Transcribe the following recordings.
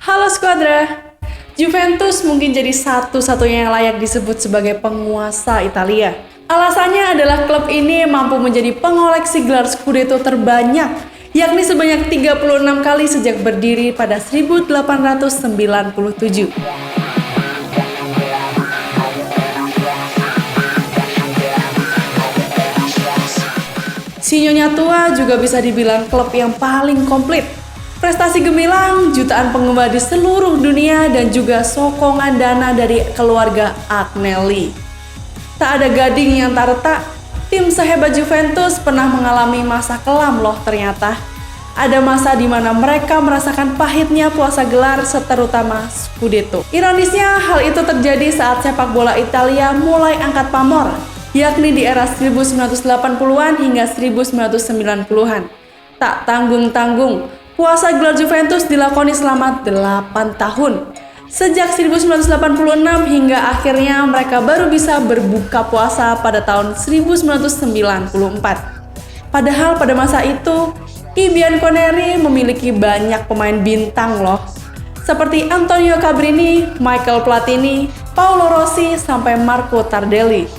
Halo Squadra, Juventus mungkin jadi satu-satunya yang layak disebut sebagai penguasa Italia. Alasannya adalah klub ini mampu menjadi pengoleksi gelar Scudetto terbanyak, yakni sebanyak 36 kali sejak berdiri pada 1897. Si Nyonya Tua juga bisa dibilang klub yang paling komplit. Prestasi gemilang, jutaan penggemar di seluruh dunia, dan juga sokongan dana dari keluarga Agnelli. Tak ada gading yang tak retak, tim sehebat Juventus pernah mengalami masa kelam loh ternyata. Ada masa di mana mereka merasakan pahitnya puasa gelar terutama Scudetto. Ironisnya, hal itu terjadi saat sepak bola Italia mulai angkat pamor, yakni di era 1980-an hingga 1990-an. Tak tanggung-tanggung, puasa gelar Juventus dilakoni selama 8 tahun. Sejak 1986 hingga akhirnya mereka baru bisa berbuka puasa pada tahun 1994. Padahal pada masa itu, I Bianconeri memiliki banyak pemain bintang loh. Seperti Antonio Cabrini, Michael Platini, Paolo Rossi, sampai Marco Tardelli.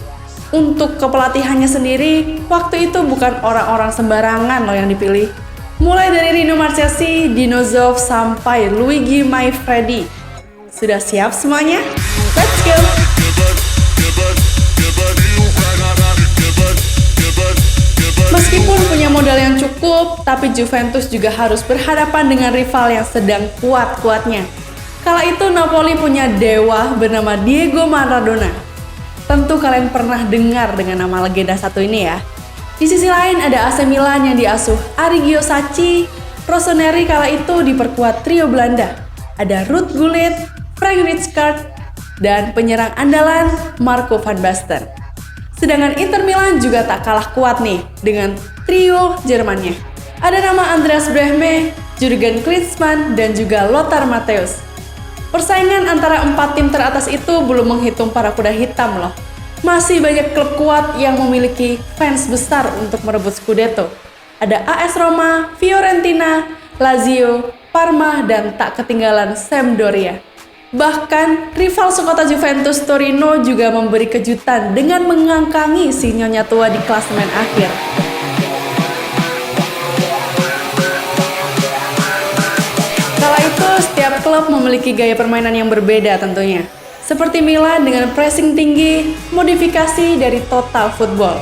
Untuk kepelatihannya sendiri, waktu itu bukan orang-orang sembarangan loh yang dipilih. Mulai dari Rino Marchesi, Dino Zoff, sampai Luigi Manfredi. Sudah siap semuanya? Let's go! Meskipun punya modal yang cukup, tapi Juventus juga harus berhadapan dengan rival yang sedang kuat-kuatnya. Kala itu Napoli punya dewa bernama Diego Maradona. Tentu kalian pernah dengar dengan nama legenda satu ini ya. Di sisi lain ada AC Milan yang diasuh Arrigo Sacchi. Rossoneri kala itu diperkuat trio Belanda. Ada Ruud Gullit, Frank Rijkaard, dan penyerang andalan Marco van Basten. Sedangkan Inter Milan juga tak kalah kuat nih dengan trio Jermannya. Ada nama Andreas Brehme, Jurgen Klinsmann, dan juga Lothar Matthäus. Persaingan antara 4 tim teratas itu belum menghitung para kuda hitam loh. Masih banyak klub kuat yang memiliki fans besar untuk merebut Scudetto. Ada AS Roma, Fiorentina, Lazio, Parma, dan tak ketinggalan Sampdoria. Bahkan, rival sekota Juventus Torino juga memberi kejutan dengan mengangkangi si Nyonya Tua di klasemen akhir. Kala itu, setiap klub memiliki gaya permainan yang berbeda tentunya. Seperti Milan dengan pressing tinggi, modifikasi dari total football.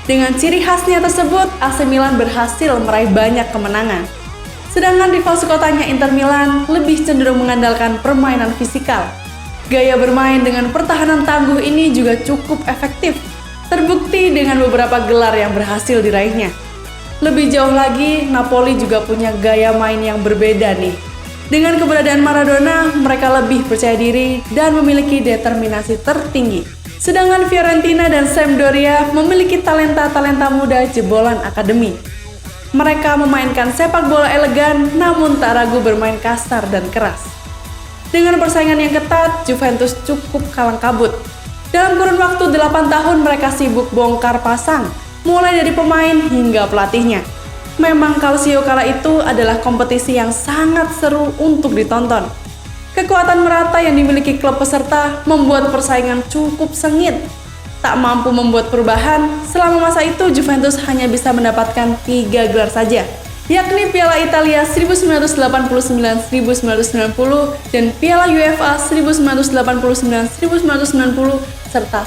Dengan ciri khasnya tersebut, AC Milan berhasil meraih banyak kemenangan. Sedangkan rival sekotanya Inter Milan lebih cenderung mengandalkan permainan fisikal. Gaya bermain dengan pertahanan tangguh ini juga cukup efektif, terbukti dengan beberapa gelar yang berhasil diraihnya. Lebih jauh lagi, Napoli juga punya gaya main yang berbeda nih. Dengan keberadaan Maradona, mereka lebih percaya diri dan memiliki determinasi tertinggi. Sedangkan Fiorentina dan Sampdoria memiliki talenta-talenta muda jebolan akademi. Mereka memainkan sepak bola elegan, namun tak ragu bermain kasar dan keras. Dengan persaingan yang ketat, Juventus cukup kalang kabut. Dalam kurun waktu 8 tahun mereka sibuk bongkar pasang, mulai dari pemain hingga pelatihnya. Memang Calcio kala itu adalah kompetisi yang sangat seru untuk ditonton. Kekuatan merata yang dimiliki klub peserta membuat persaingan cukup sengit. Tak mampu membuat perubahan, selama masa itu Juventus hanya bisa mendapatkan 3 gelar saja, yakni Piala Italia 1989-1990 dan Piala UEFA 1989-1990 serta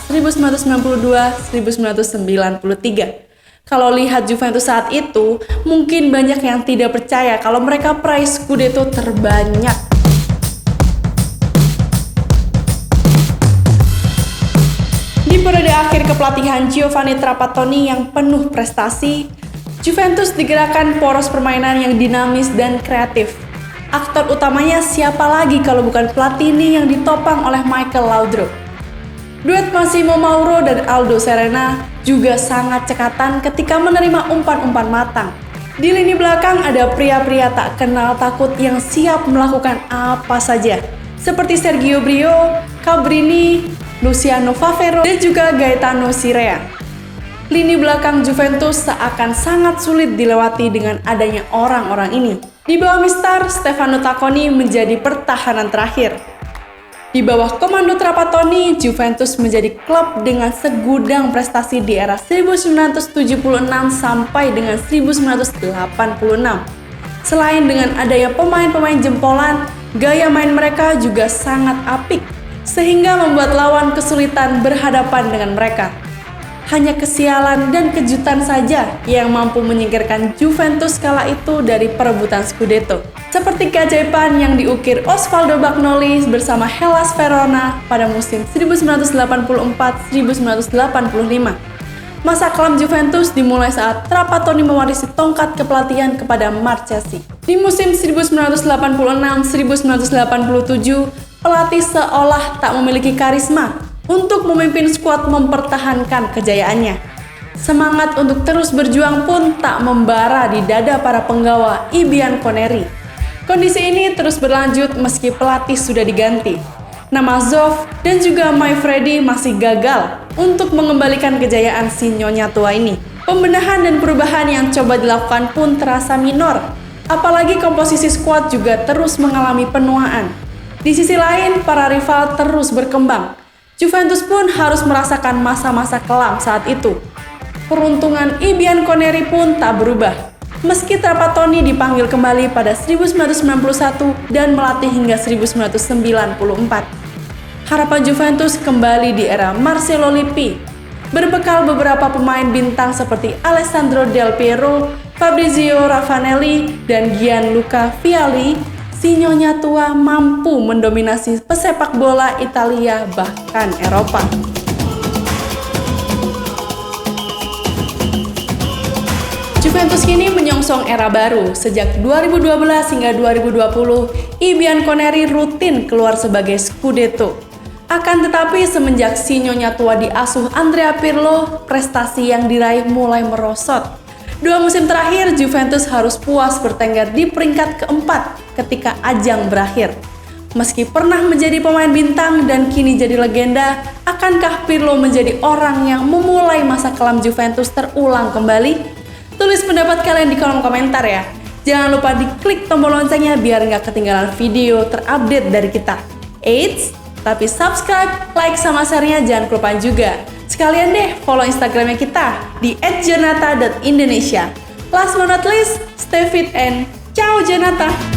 1992-1993. Kalau lihat Juventus saat itu, mungkin banyak yang tidak percaya kalau mereka peraih Scudetto terbanyak. Di periode akhir kepelatihan Giovanni Trapattoni yang penuh prestasi, Juventus digerakkan poros permainan yang dinamis dan kreatif. Aktor utamanya siapa lagi kalau bukan Platini yang ditopang oleh Michael Laudrup. Duet Massimo Mauro dan Aldo Serena juga sangat cekatan ketika menerima umpan-umpan matang. Di lini belakang ada pria-pria tak kenal takut yang siap melakukan apa saja, seperti Sergio Brio, Cabrini, Luciano Favero, dan juga Gaetano Scirea. Lini belakang Juventus seakan sangat sulit dilewati dengan adanya orang-orang ini. Di bawah Mister Stefano Tacconi menjadi pertahanan terakhir. Di bawah komando Trapattoni, Juventus menjadi klub dengan segudang prestasi di era 1976 sampai dengan 1986. Selain dengan adanya pemain-pemain jempolan, gaya main mereka juga sangat apik, sehingga membuat lawan kesulitan berhadapan dengan mereka. Hanya kesialan dan kejutan saja yang mampu menyingkirkan Juventus kala itu dari perebutan Scudetto. Seperti keajaiban yang diukir Osvaldo Bagnoli bersama Hellas Verona pada musim 1984-1985. Masa kelam Juventus dimulai saat Trapattoni mewarisi tongkat kepelatihan kepada Marchesi. Di musim 1986-1987, pelatih seolah tak memiliki karisma untuk memimpin skuad mempertahankan kejayaannya. Semangat untuk terus berjuang pun tak membara di dada para penggawa Bianconeri. Kondisi ini terus berlanjut meski pelatih sudah diganti. Nama Zoff dan juga Manfredi masih gagal untuk mengembalikan kejayaan si nyonya tua ini. Pembenahan dan perubahan yang coba dilakukan pun terasa minor, apalagi komposisi skuad juga terus mengalami penuaan. Di sisi lain, para rival terus berkembang. Juventus pun harus merasakan masa-masa kelam saat itu. Peruntungan Bianconeri pun tak berubah, meski Trapattoni dipanggil kembali pada 1991 dan melatih hingga 1994. Harapan Juventus kembali di era Marcello Lippi, berbekal beberapa pemain bintang seperti Alessandro Del Piero, Fabrizio Ravanelli, dan Gianluca Vialli. Si nyonya tua mampu mendominasi pesepak bola Italia bahkan Eropa. Juventus kini menyongsong era baru. Sejak 2012 hingga 2020, Bianconeri rutin keluar sebagai Scudetto. Akan tetapi semenjak si nyonya tua diasuh Andrea Pirlo, prestasi yang diraih mulai merosot. 2 musim terakhir, Juventus harus puas bertengger di peringkat keempat ketika ajang berakhir. Meski pernah menjadi pemain bintang dan kini jadi legenda, akankah Pirlo menjadi orang yang memulai masa kelam Juventus terulang kembali? Tulis pendapat kalian di kolom komentar ya. Jangan lupa diklik tombol loncengnya biar nggak ketinggalan video terupdate dari kita. Eits, tapi subscribe, like, sama share-nya jangan kelupaan juga. Sekalian deh follow Instagramnya kita di @jonata.indonesia. Last but not least, stay fit and ciao Jonata!